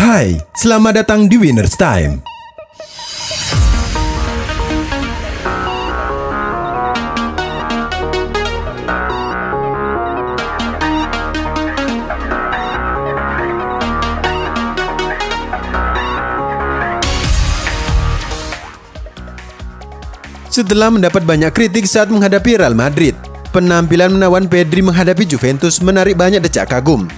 Hai, selamat datang di Winners Time. Setelah mendapat banyak kritik saat menghadapi Real Madrid, penampilan menawan Pedri menghadapi Juventus menarik banyak decak kagum.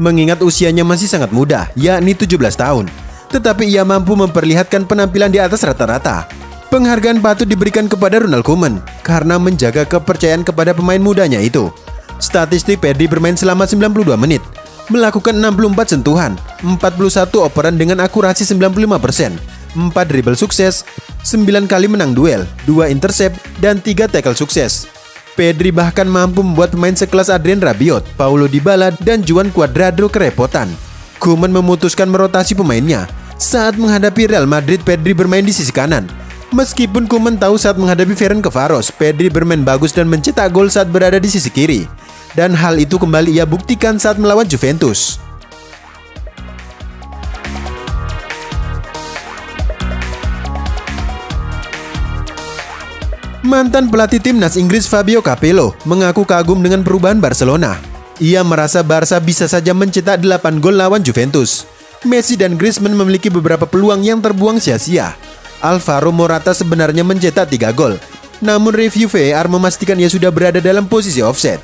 Mengingat usianya masih sangat muda, yakni 17 tahun, tetapi ia mampu memperlihatkan penampilan di atas rata-rata. Penghargaan patut diberikan kepada Ronald Koeman karena menjaga kepercayaan kepada pemain mudanya itu. Statistik Pedri bermain selama 92 menit, melakukan 64 sentuhan, 41 operan dengan akurasi 95%, 4 dribble sukses, 9 kali menang duel, 2 intercept, dan 3 tackle sukses. Pedri bahkan mampu membuat pemain sekelas Adrien Rabiot, Paulo Dybala, dan Juan Cuadrado kerepotan. Koeman memutuskan merotasi pemainnya. Saat menghadapi Real Madrid, Pedri bermain di sisi kanan. Meskipun Koeman tahu saat menghadapi Ferencvaros, Pedri bermain bagus dan mencetak gol saat berada di sisi kiri. Dan hal itu kembali ia buktikan saat melawan Juventus. Mantan pelatih timnas Inggris Fabio Capello mengaku kagum dengan perubahan Barcelona. Ia merasa Barca bisa saja mencetak 8 gol lawan Juventus. Messi dan Griezmann memiliki beberapa peluang yang terbuang sia-sia. Alvaro Morata sebenarnya mencetak 3 gol, namun review VAR memastikan ia sudah berada dalam posisi offside.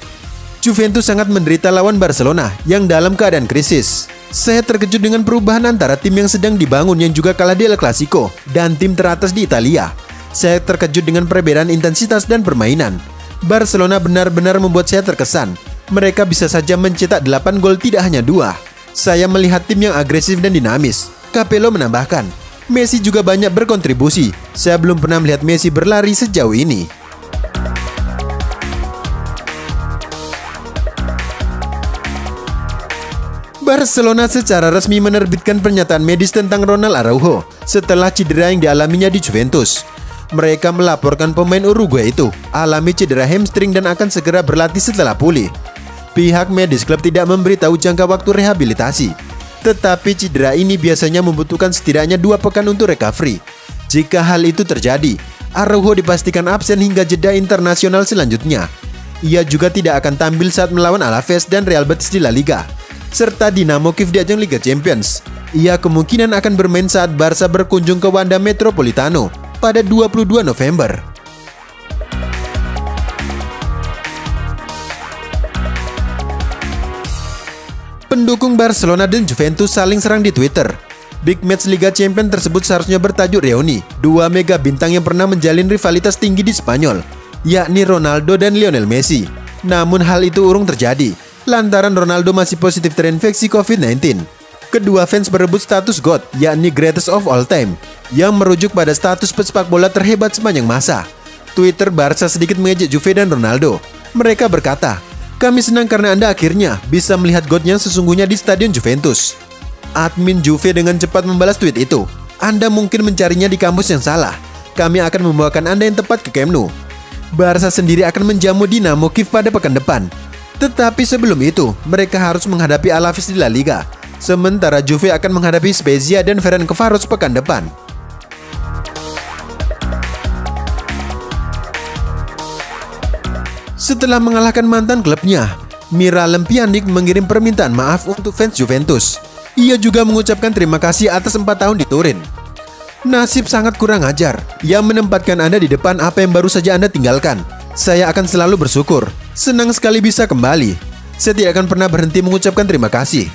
Juventus sangat menderita lawan Barcelona yang dalam keadaan krisis. Saya terkejut dengan perubahan antara tim yang sedang dibangun yang juga kalah di El Clasico dan tim teratas di Italia. Saya terkejut dengan perbedaan intensitas dan permainan. Barcelona benar-benar membuat saya terkesan. Mereka bisa saja mencetak 8 gol, tidak hanya 2. Saya melihat tim yang agresif dan dinamis. Capello menambahkan, Messi juga banyak berkontribusi. Saya belum pernah melihat Messi berlari sejauh ini. Barcelona secara resmi menerbitkan pernyataan medis tentang Ronald Araujo setelah cedera yang dialaminya di Juventus. Mereka melaporkan pemain Uruguay itu alami cedera hamstring dan akan segera berlatih setelah pulih. Pihak medis klub tidak memberitahu jangka waktu rehabilitasi, tetapi cedera ini biasanya membutuhkan setidaknya 2 pekan untuk recovery. Jika hal itu terjadi, Araujo dipastikan absen hingga jeda internasional selanjutnya. Ia juga tidak akan tampil saat melawan Alaves dan Real Betis di La Liga, serta Dinamo Kiev di ajang Liga Champions. Ia kemungkinan akan bermain saat Barca berkunjung ke Wanda Metropolitano pada 22 November. Pendukung Barcelona dan Juventus saling serang di Twitter. Big match Liga Champions tersebut seharusnya bertajuk reuni 2 mega bintang yang pernah menjalin rivalitas tinggi di Spanyol, yakni Ronaldo dan Lionel Messi. Namun hal itu urung terjadi lantaran Ronaldo masih positif terinfeksi COVID-19. Kedua fans berebut status GOAT, yakni Greatest of All Time, yang merujuk pada status pesepak bola terhebat sepanjang masa. Twitter Barca sedikit mengejek Juve dan Ronaldo. Mereka berkata, "Kami senang karena Anda akhirnya bisa melihat GOAT yang sesungguhnya di Stadion Juventus." Admin Juve dengan cepat membalas tweet itu, "Anda mungkin mencarinya di kampus yang salah. Kami akan membawakan Anda yang tepat ke Camp Nou." Barca sendiri akan menjamu Dinamo Kiev pada pekan depan. Tetapi sebelum itu, mereka harus menghadapi Alaves di La Liga. Sementara Juve akan menghadapi Spezia dan Ferencvaros pekan depan. Setelah mengalahkan mantan klubnya, Miralem Pjanic mengirim permintaan maaf untuk fans Juventus. Ia juga mengucapkan terima kasih atas 4 tahun di Turin. "Nasib sangat kurang ajar yang menempatkan Anda di depan apa yang baru saja Anda tinggalkan. Saya akan selalu bersyukur. Senang sekali bisa kembali. Saya tidak akan pernah berhenti mengucapkan terima kasih."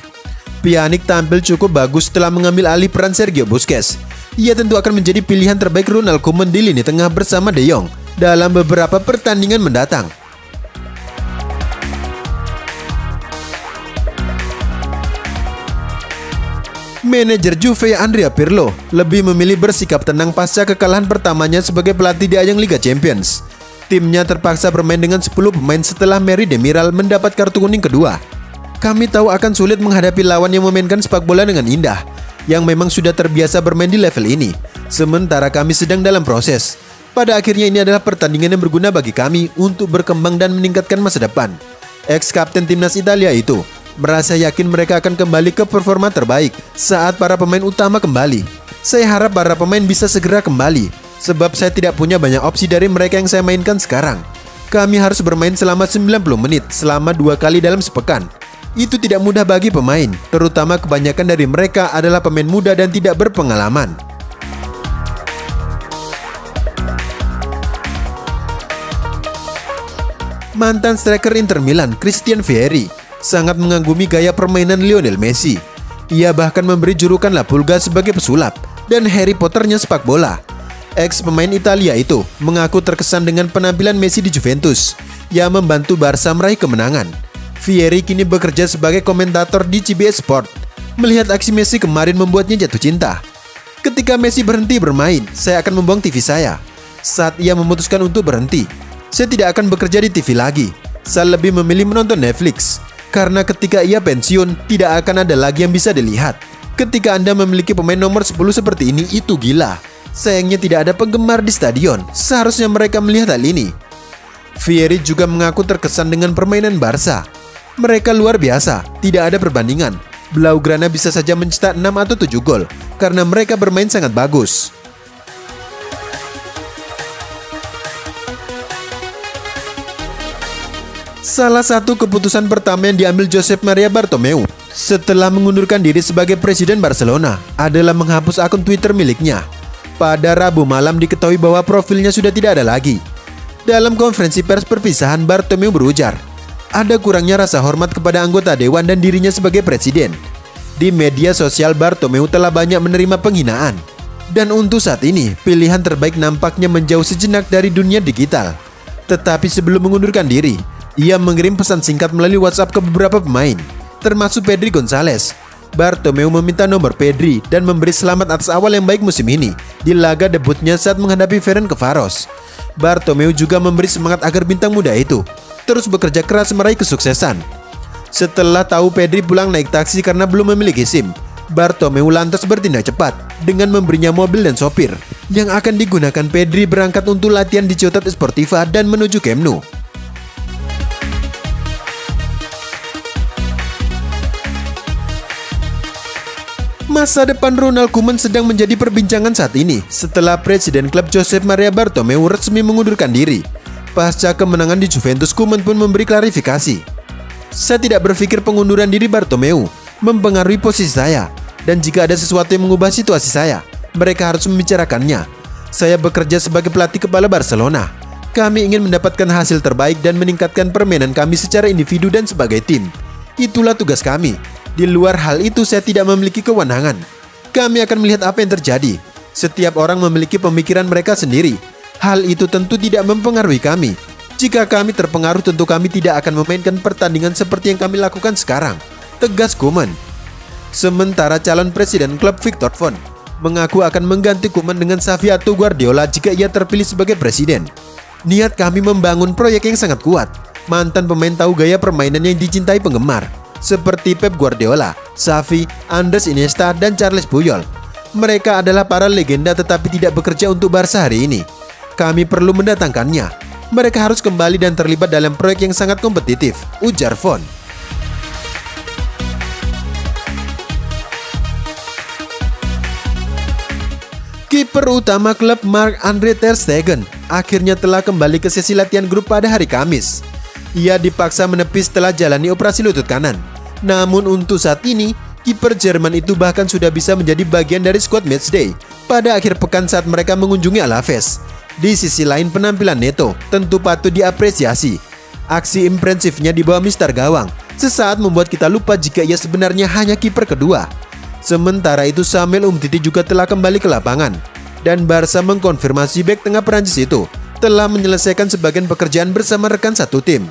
Pjanic tampil cukup bagus setelah mengambil alih peran Sergio Busquets. Ia tentu akan menjadi pilihan terbaik Ronald Koeman di lini tengah bersama De Jong dalam beberapa pertandingan mendatang. Manajer Juve Andrea Pirlo lebih memilih bersikap tenang pasca kekalahan pertamanya sebagai pelatih di ajang Liga Champions. Timnya terpaksa bermain dengan 10 pemain setelah Merih Demiral mendapat kartu kuning kedua. "Kami tahu akan sulit menghadapi lawan yang memainkan sepak bola dengan indah, yang memang sudah terbiasa bermain di level ini. Sementara kami sedang dalam proses. Pada akhirnya ini adalah pertandingan yang berguna bagi kami untuk berkembang dan meningkatkan masa depan." Ex-kapten timnas Italia itu merasa yakin mereka akan kembali ke performa terbaik saat para pemain utama kembali. Saya harap para pemain bisa segera kembali, sebab saya tidak punya banyak opsi dari mereka yang saya mainkan sekarang. Kami harus bermain selama 90 menit selama 2 kali dalam sepekan. Itu tidak mudah bagi pemain, terutama kebanyakan dari mereka adalah pemain muda dan tidak berpengalaman. Mantan striker Inter Milan, Christian Vieri, sangat mengagumi gaya permainan Lionel Messi. Ia bahkan memberi julukan La Pulga sebagai pesulap dan Harry Potternya sepak bola. Ex pemain Italia itu mengaku terkesan dengan penampilan Messi di Juventus yang membantu Barca meraih kemenangan. Vieri kini bekerja sebagai komentator di CBS Sport. Melihat aksi Messi kemarin membuatnya jatuh cinta. Ketika Messi berhenti bermain, saya akan membuang TV saya. Saat ia memutuskan untuk berhenti, saya tidak akan bekerja di TV lagi. Saya lebih memilih menonton Netflix. Karena ketika ia pensiun, tidak akan ada lagi yang bisa dilihat. Ketika Anda memiliki pemain nomor 10 seperti ini, itu gila. Sayangnya tidak ada penggemar di stadion. Seharusnya mereka melihat hal ini. Vieri juga mengaku terkesan dengan permainan Barca. Mereka luar biasa, tidak ada perbandingan. Blaugrana bisa saja mencetak 6 atau 7 gol karena mereka bermain sangat bagus. Salah satu keputusan pertama yang diambil Josep Maria Bartomeu setelah mengundurkan diri sebagai presiden Barcelona adalah menghapus akun Twitter miliknya. Pada Rabu malam diketahui bahwa profilnya sudah tidak ada lagi. Dalam konferensi pers perpisahan, Bartomeu berujar, ada kurangnya rasa hormat kepada anggota dewan dan dirinya sebagai presiden. Di media sosial, Bartomeu telah banyak menerima penghinaan. Dan untuk saat ini, pilihan terbaik nampaknya menjauh sejenak dari dunia digital. Tetapi sebelum mengundurkan diri, ia mengirim pesan singkat melalui WhatsApp ke beberapa pemain, termasuk Pedri Gonzalez. Bartomeu meminta nomor Pedri dan memberi selamat atas awal yang baik musim ini di laga debutnya saat menghadapi Ferencvaros. Bartomeu juga memberi semangat agar bintang muda itu terus bekerja keras meraih kesuksesan. Setelah tahu Pedri pulang naik taksi karena belum memiliki SIM, Bartomeu lantas bertindak cepat dengan memberinya mobil dan sopir yang akan digunakan Pedri berangkat untuk latihan di Ciutat Esportiva dan menuju Camp Nou. Masa depan Ronald Koeman sedang menjadi perbincangan saat ini setelah presiden klub Josep Maria Bartomeu resmi mengundurkan diri. Pasca kemenangan di Juventus, Koeman pun memberi klarifikasi. Saya tidak berpikir pengunduran diri Bartomeu mempengaruhi posisi saya, dan jika ada sesuatu yang mengubah situasi saya, mereka harus membicarakannya. Saya bekerja sebagai pelatih kepala Barcelona. Kami ingin mendapatkan hasil terbaik dan meningkatkan permainan kami secara individu dan sebagai tim. Itulah tugas kami. Di luar hal itu saya tidak memiliki kewenangan. Kami akan melihat apa yang terjadi. Setiap orang memiliki pemikiran mereka sendiri. Hal itu tentu tidak mempengaruhi kami. Jika kami terpengaruh, tentu kami tidak akan memainkan pertandingan seperti yang kami lakukan sekarang, tegas Koeman. Sementara calon presiden klub Victor Font mengaku akan mengganti Koeman dengan Xavi atau Guardiola jika ia terpilih sebagai presiden. Niat kami membangun proyek yang sangat kuat. Mantan pemain tahu gaya permainan yang dicintai penggemar, seperti Pep Guardiola, Xavi, Andres Iniesta, dan Charles Puyol. Mereka adalah para legenda tetapi tidak bekerja untuk Barca hari ini. Kami perlu mendatangkannya. Mereka harus kembali dan terlibat dalam proyek yang sangat kompetitif, ujar Font. Kiper utama klub Marc-Andre ter Stegen akhirnya telah kembali ke sesi latihan grup pada hari Kamis. Ia dipaksa menepis setelah jalani operasi lutut kanan. Namun untuk saat ini, kiper Jerman itu bahkan sudah bisa menjadi bagian dari skuad matchday pada akhir pekan saat mereka mengunjungi Alaves. Di sisi lain, penampilan Neto tentu patut diapresiasi. Aksi impresifnya di bawah mister gawang sesaat membuat kita lupa jika ia sebenarnya hanya kiper kedua. Sementara itu, Samuel Umtiti juga telah kembali ke lapangan, dan Barca mengkonfirmasi bek tengah Prancis itu telah menyelesaikan sebagian pekerjaan bersama rekan satu tim.